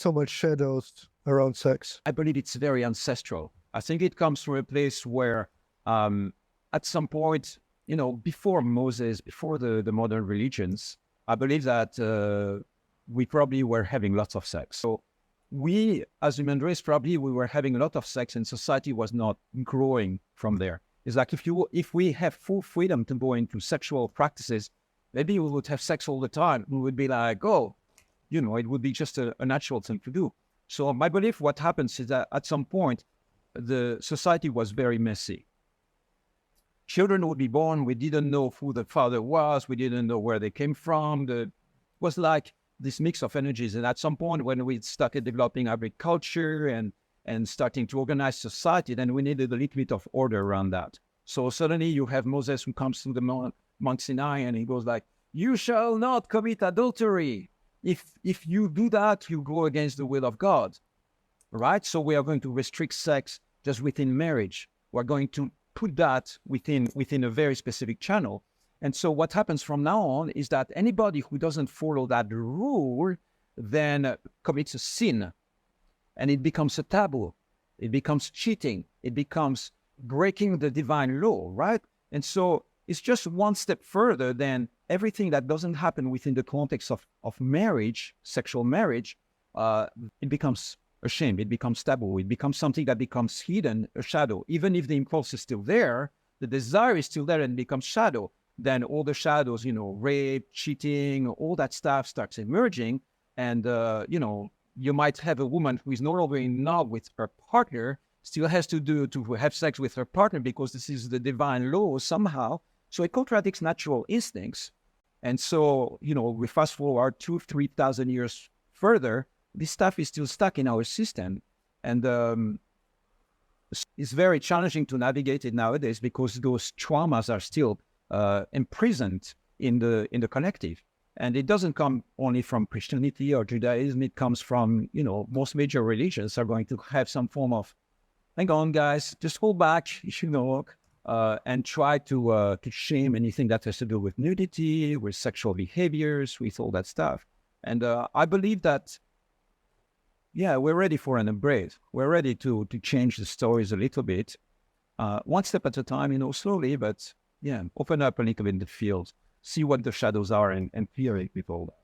so much shadows around sex? I believe it's very ancestral. I think it comes from a place where, at some point, before Moses, before the modern religions, I believe that we probably were having lots of sex. So we, as human race, probably we were having a lot of sex, and society was not growing from there. It's like if we have full freedom to go into sexual practices, maybe we would have sex all the time. We would be like, oh, it would be just a natural thing to do. So my belief, what happens is that at some point, the society was very messy. Children would be born. We didn't know who the father was. We didn't know where they came from. It was like this mix of energies. And at some point, when we started developing agriculture and starting to organize society, then we needed a little bit of order around that. So suddenly you have Moses who comes to the Mount Sinai, and he goes like, "You shall not commit adultery. If you do that, you go against the will of God." Right? So we are going to restrict sex just within marriage. We're going to put that within a very specific channel. And so what happens from now on is that anybody who doesn't follow that rule then commits a sin, and it becomes a taboo. It becomes cheating. It becomes breaking the divine law, right? And so it's just one step further than everything that doesn't happen within the context of marriage, sexual marriage. It becomes a shame. It becomes taboo. It becomes something that becomes hidden, a shadow. Even if the impulse is still there, the desire is still there and becomes shadow. Then all the shadows, rape, cheating, all that stuff starts emerging. And, you might have a woman who is no longer in love with her partner, still has to have sex with her partner because this is the divine law somehow. So it contradicts natural instincts. And so, we fast forward 2,000-3,000 years further, this stuff is still stuck in our system. And it's very challenging to navigate it nowadays because those traumas are still imprisoned in the collective. And it doesn't come only from Christianity or Judaism. It comes from, most major religions are going to have some form of, hang on, guys, just hold back, and try to shame anything that has to do with nudity, with sexual behaviors, with all that stuff. And I believe that, we're ready for an embrace. We're ready to change the stories a little bit, one step at a time, slowly, but open up a little bit in the field, see what the shadows are and clear it with all that.